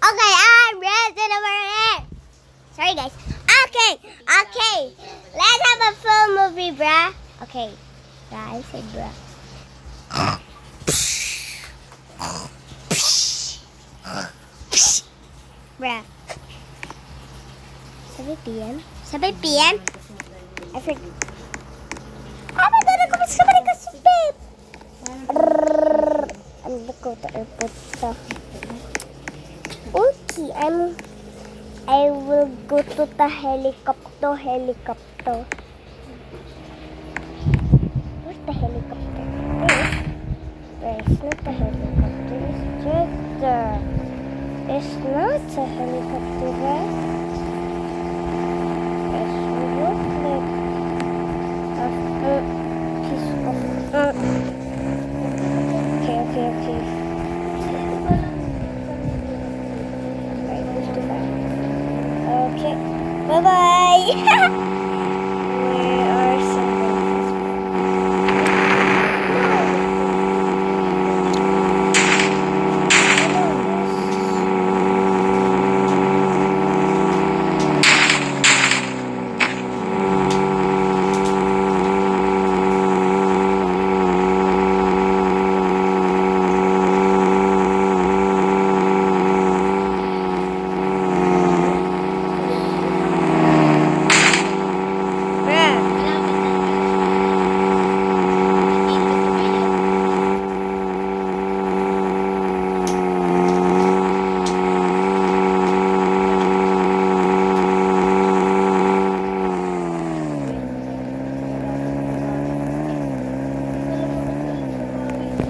Okay, I'm ready over here. Sorry, guys. Okay. Let's have a full movie, bruh. Okay. Bruh, I said bruh. Bruh. 7 p.m.? 7 p.m.? I forgot. Oh my god, ako mas kamari ka si babe. I'm gonna go to airport. So. Okay, I will go to the helicopter. Where's the helicopter? Where is not the helicopter? It's just there. It's not a helicopter, right? It's look like a piece of Okay. Okay, bye-bye. We are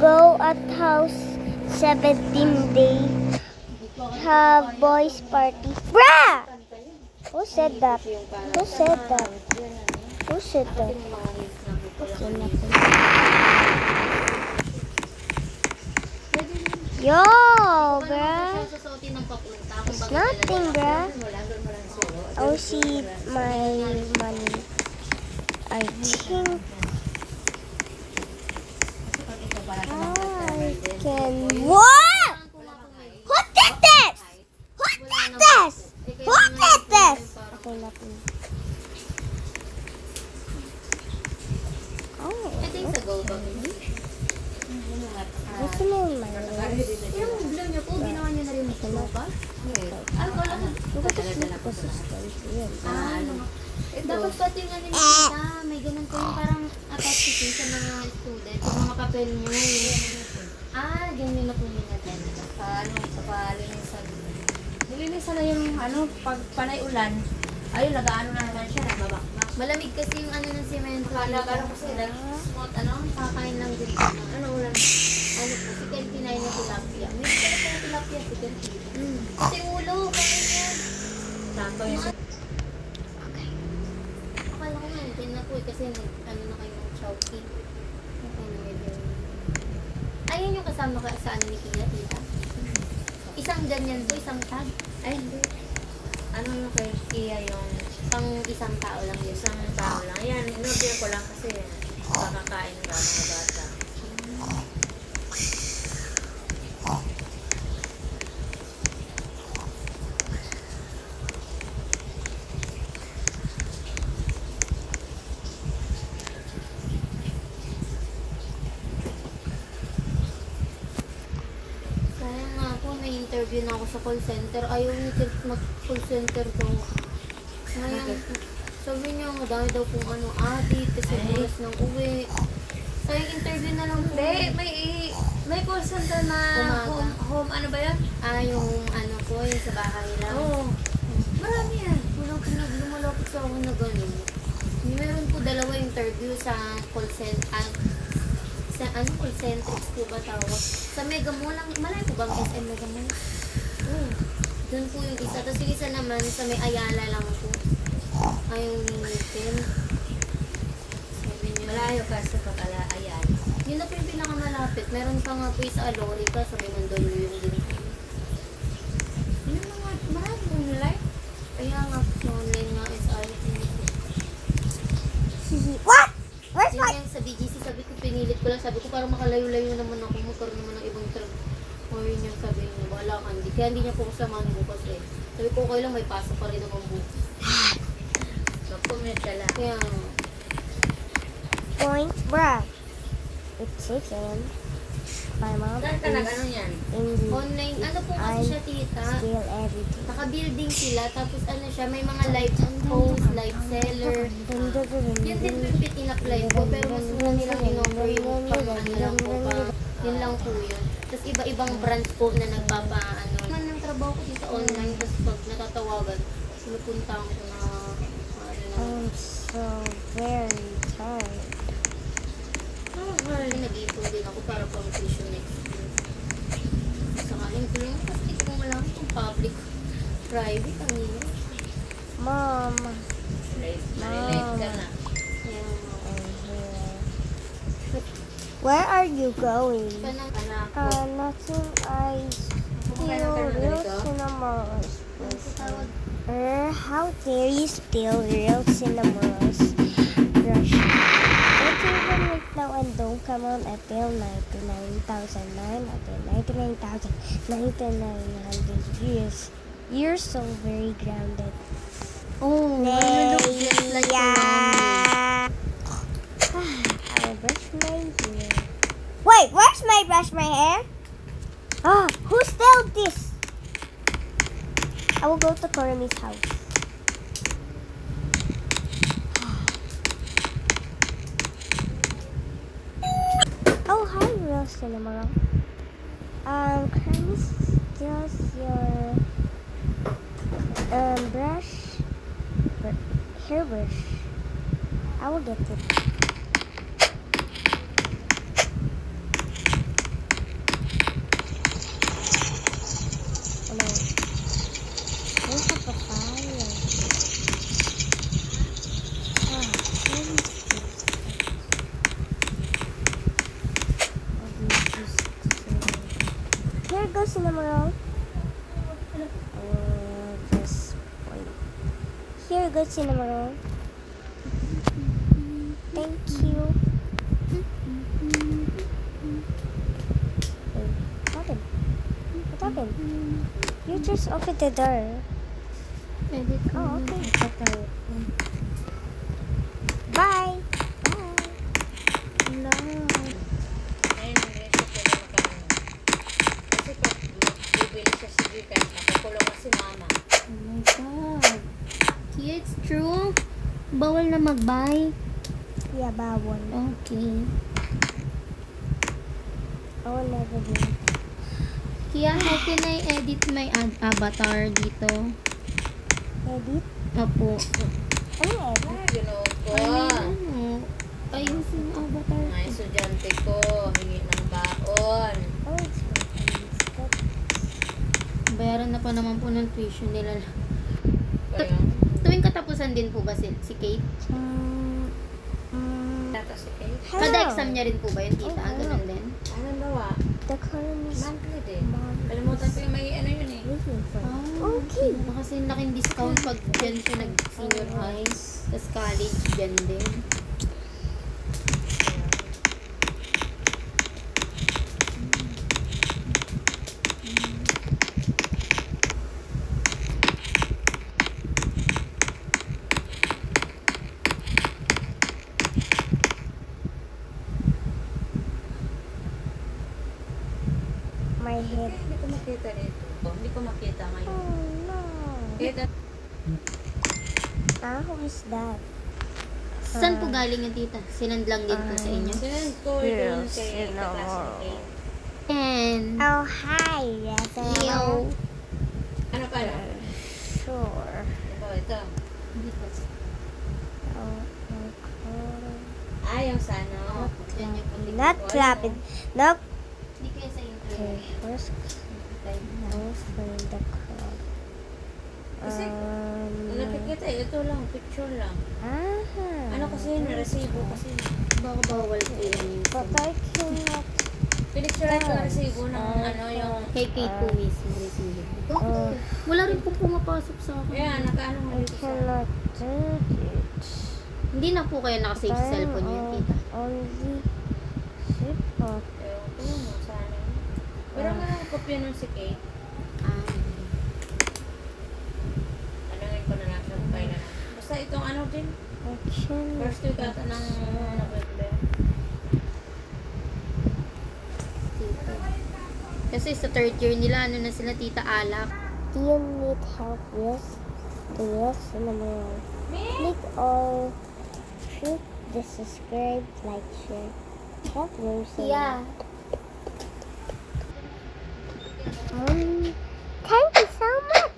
go at house 17 day have boys party. Bruh! Who said that? Yo, bruh. It's nothing, bruh. I'll see my money. I think I can. What? Who did this? Okay, nothing. Oh. Gusto mo yung money? Yung blue niyo po, ginawa niyo na rin yung pa? Dapat pati nga nila kita, may ganun ko yung parang attached sa mga student, yung mga papel nyo. Ganyan na po nila din. Nililisa na yung pag panay ulan, ayun, nag-ano na naman siya, nababakbak. Malamig kasi yung ng semento. Nag-ano kasi, smooth, kakain lang din. ulan? Si Kelpina na tilapia. May tilapia si Kelpina. Kasi ulo, kaya yan. Sakto yung Akala ko nga, din na po kasi na kayo ng chowky. Ayun yung kasama ka sa ni Kia, tita? Isang ganyan po, isang tag. Ay, hindi. Yung kay Kia yung Pang isang tao lang yun. isang tao lang. Ayan, inorder ko lang kasi makakain ng mga bata. Interview na ako sa call center. Ayaw ni Kurt mag-call center daw. Ngayon, sabi niya, madami daw kung audit, kasi bulas ng uwi. Sayang interview na lang po. May call center na home, ano ba yan? Yung po, yung sa bahay lang. Oo. Marami yan. Lumalapit sa ako na gano'n. Meron po 2 interview sa call center. Sa call center po ba tawag? Sa Mega Mall lang, malay po bang SM Mega Mall? Doon po yung isa. Tapos yung isa naman sa may Ayala lang po. Yung Ninitin. Malayo ka sa Ayala. Yun na po yung pinakamalapit. Meron pa nga po yung sa Alorica, sa may Mandaluyong din. Yung mga marami mong nilay? Kaya nga po, online nga SI. What? Where's Yun yung sa BGC, sabi ko, pinilit ko lang. Sabi ko, parang makalayo-layo naman ako. Magkaroon naman ng ibang trabaho. O yun yung sabihin niya, wala ka, hindi. Kaya hindi niya po kasamahan bukas eh. Sabi ko, okay lang, may pasok pa rin naman bukas. Mag-comment ka lang. Kaya, Point, bruh. It's chicken. My mom Saan ka nag-ano is yan? in the online, ano po kasi siya, tita? still everything. Naka-building sila, tapos ano siya, may mga live host, live seller. Yun din po yung in-apply ko, pero mas muna nilang in-offer yung pang ano lang po, yun lang po yun. Tapos iba-ibang branch po na nagpapa-ano. Man ng trabaho ko dito online, tapos pag natatawagan, pinupuntahan ko na, ano na. I'm so very tired. Kasi nag-iipon din ako para pang tuition next year. Sakaling ko lang, kasi kung wala akong public, private, ang hirap. Mom, Malilate ka na. Kaya, I'm here. Where are you going? panang anak ko. Nothing. I steal real cinnamon rolls. Tawag How dare you steal real cinnamon rolls? Rush. Don't even right now and don't come on until 99,900 years. You're so very grounded. Oh, you look just like Yeah. I will brush my hair. Wait, where's my brush my hair? Ah, who stole this? I will go to Korami's house. Oh, hi, real cinema. Korami steals your hairbrush. I will get it. Oh no. There's like a fire. Ah, where is this? Here goes Cinnamon. Just wait. Here goes Cinnamon. Thank you. Wait, what happened? What happened? You just opened the door. edit ko. Oh, okay. Bye. Bye. No. Ayun, nag-reset ko na magkano. Kasi pag bibili siya si Gcash, nakukulong na si mama. Oh my God. Yeah, it's true. Bawal na mag-buy. Yeah, bawal. Okay. I will never do it. Kaya how can I edit my avatar dito? Edit? Opo. Ano edit? Ay, ginoon ko. Ano? Ayusin yung avatar Mga ko. estudyante ko, hingi ng baon. Oh, it's my Bayaran na pa naman po ng tuition nila. Kaya, Tuwing katapusan din po ba si Kate? tata si Kate. Kada exam niya rin po ba yun, tita? Oh, Ganun din? Anong bawa? The Korami's Monthly din. mom Kalimutan ko yung may ano yun eh. waiting for me. Ah, Okay. Baka kasi laking discount pag dyan siya nag-senior high. Tapos college, dyan din. My head. Hindi ko makita dito. Hindi ko makita ngayon. Oh no. Kita. Who is that? Saan po galing yung tita? Sinandlang din po sa inyo? Send ko dun kay kaklase ni Kate. And, Oh, hi. Yes, yo. Ano pa na? Sure. Ito. Oh, okay. Ah, yung sa ano. Yan yung po. Not clapping. Nope. Hindi kaya sa inyo. Okay, first go for the crowd. Kasi, nakikita, ito lang, picture lang. Ano kasi, naresibo kasi. Baka bawal po yun. But I cannot. Pinicturean ko na resibo ng ano yung... Kay Kate po mismo. Wala rin po pumapasok sa akin. Yeah, nakaano nga I dito sa... cannot do it. Hindi na po kayo nakasave sa cellphone niyo, tita. Only zip up. Ewan ko mo, sana. Pero nga, pag kopya nun si Kate. Tanungin ko na lang siya kung kailan. Basta itong ano din. First week ata ng November. Kasi sa third year nila, ano na sila, Tita Alak. Do you need help with the real cinema? Click or click the subscribe, like, share. Help real cinema. Thank you so much.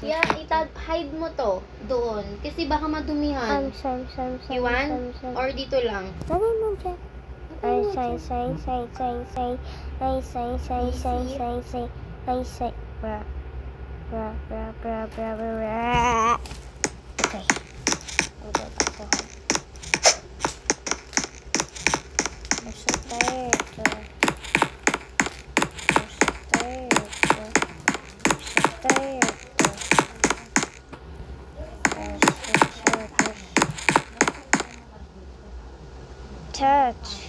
Yeah, hide mo to doon. Kasi baka madumihan. You want? Or dito lang? Okay. I'll go back to home. I'm so tired. Touch.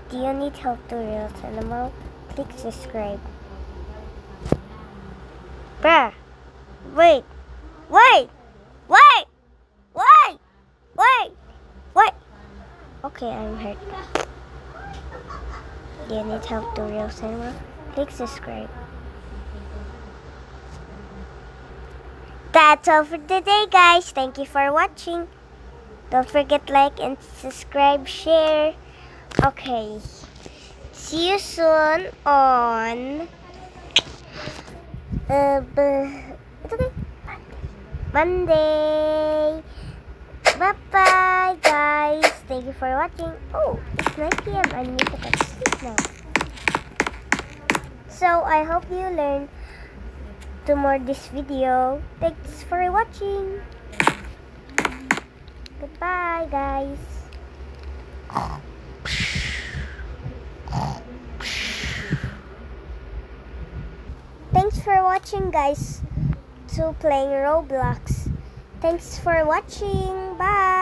Do you need help to real cinema? Click subscribe. Bruh. Wait. Okay, I'm hurt. Do you need help to real cinema? Click subscribe. That's all for today, guys. Thank you for watching. Don't forget like and subscribe, share. Okay. See you soon on it's okay. Monday. Bye-bye, guys. Thank you for watching. Oh, it's 9 p.m. I need to go to sleep now. So, I hope you learned to more this video. Thanks for watching. Goodbye, guys. Thanks for watching, guys. To playing Roblox. Thanks for watching. Bye.